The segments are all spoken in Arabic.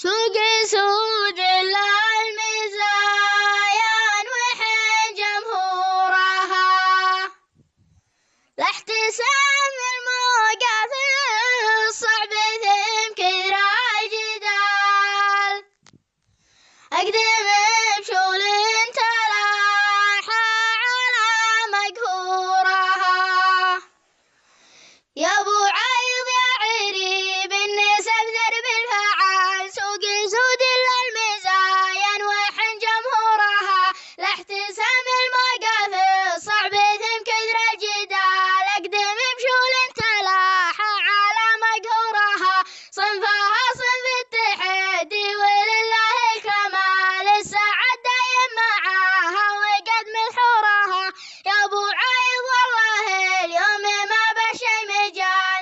سوق سود المزايا وحين جمهورها لاحتسام الموقف الصعب ثم كثر الجدال أقدم بشول تلاحى على مقهورها يا أبو عيض يا عريب النسب درب الفعال سوق سود المزايا وحن جمهورها لاحتسام الموقف الصعب ثم كثر الجدال أقدم بشول تلاحى على مقهورها صنفها صنف التحدي ولله الكمال السعد دايم معاها وقد محورها يا أبو عيض والله اليوم ما بشي مجال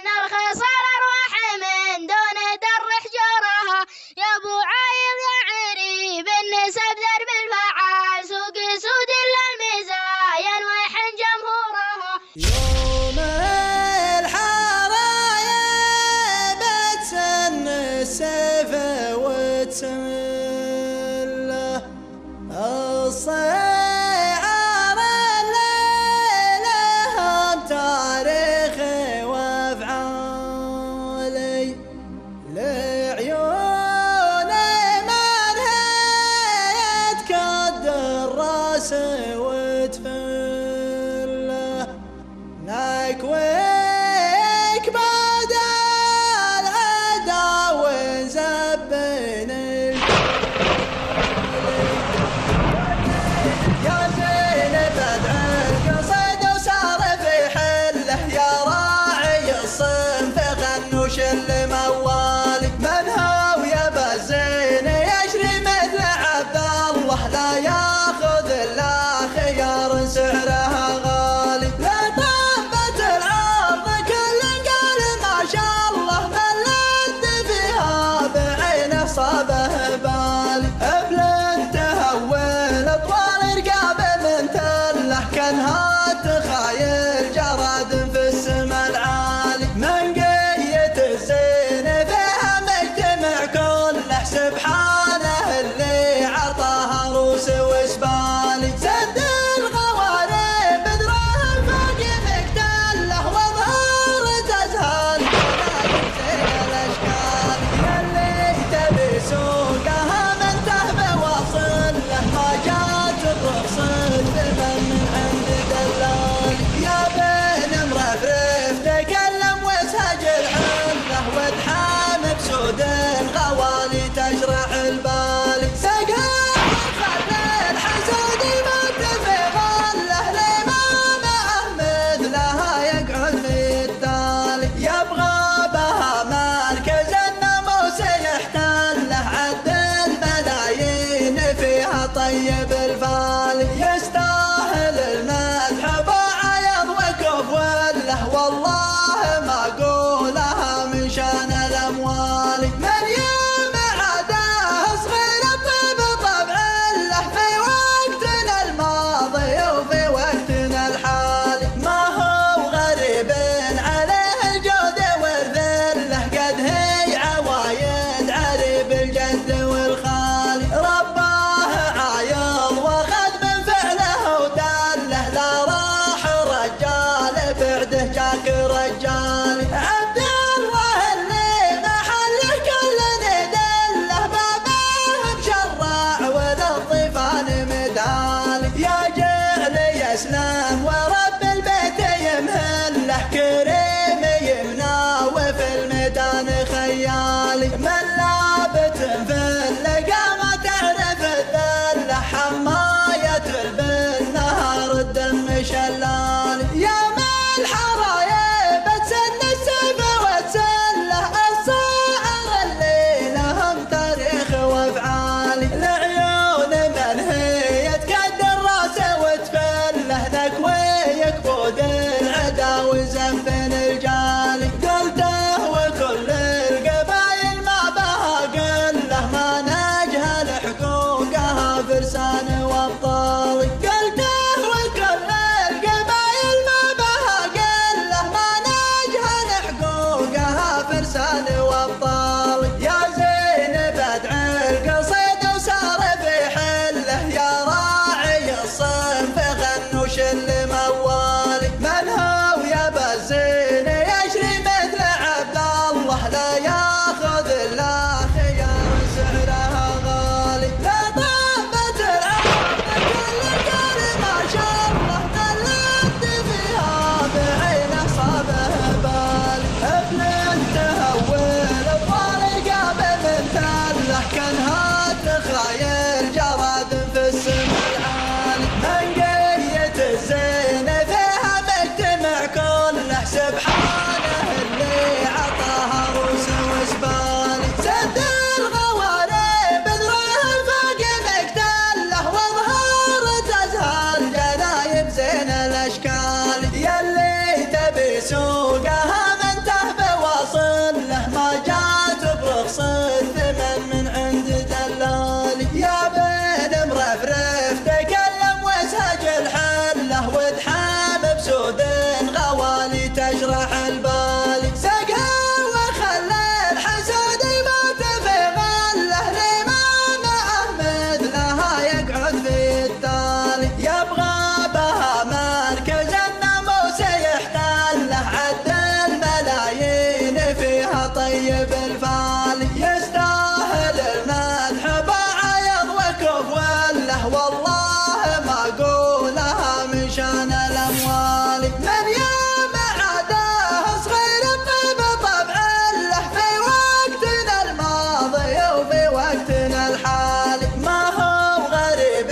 تشرح البال. سقى وخلى الحسود يموت في غله، لما معه مثلها يقعد في التالي. يبغى بها مركز الناموس يحتله، عد الملايين فيها طيب الفال. يستاهل المدح بعيض وكف وله، والله ما اقولها من شان الاموال. من يوم عداه صغير الطيب طبع له، في وقتنا الماضي وفي وقتنا الحالي. ما هو غريب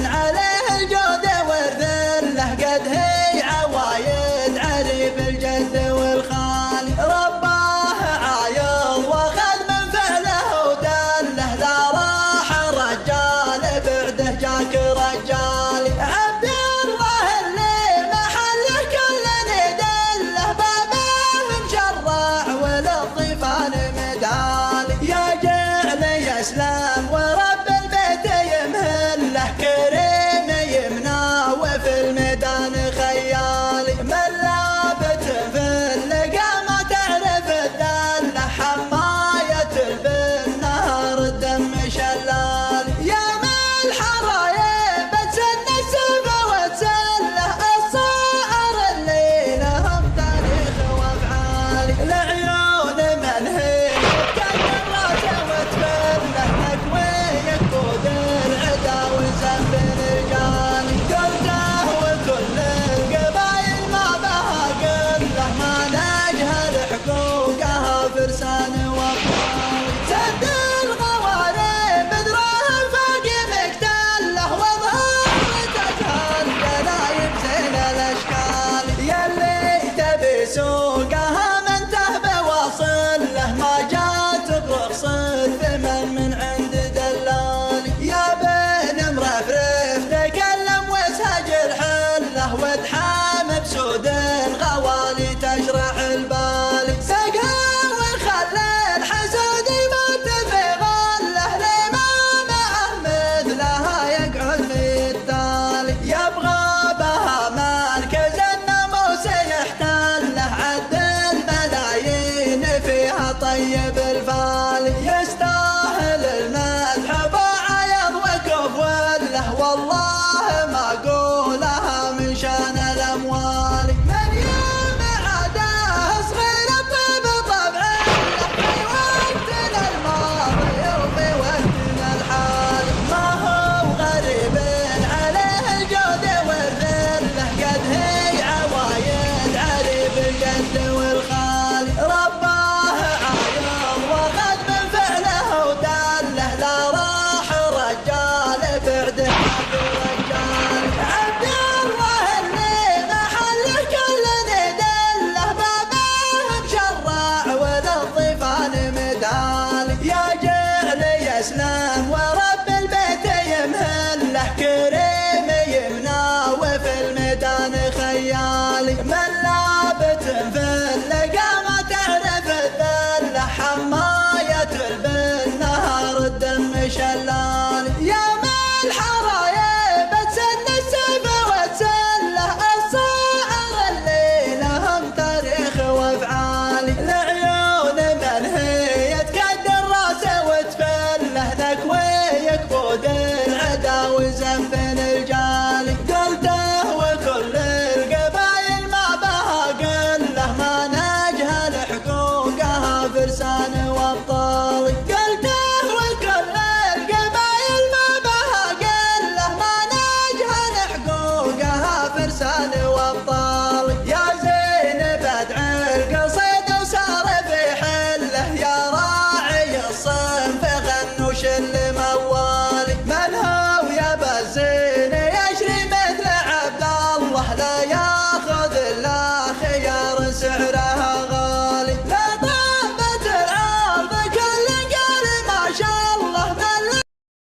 عليه الجود والذله، قد هي عوايد عريب الجد والخالي. رباه عايض واخذ من فعله ودله، لا راح رجال بعده جاك رجالي. عبد الله اللي محله كل ندله، بابه مشرع وللضيفان مدالي. يا جعل يسلم ورب البيت يمهله، كريم يمنى وفي الميدان خيالي. من لابت في اللقا ما تعرف الدله، حماية بالنهر الدم شلالي. يا ملح رايب تسن السبع وتسله، الصائر اللي لهم تاريخ وافعالي. العيون من هي تقدر راسه وتبله، نكوي يقود العدا وسب رجالي. قلته وكل القبايل ما بها قله، ما نجهل حقوقها فرسان وابطال. سد الغوارب بدرهم فوق مقتله، واظهر تجهل دلايب زين الاشكال. يلي تبي سوقها من تهب واصل له، ما جات برخص الثمن من عند دلالي. يا بن مرفرف تكلم واسهج الحله، وادحام بسود الغوالي تشرح البال.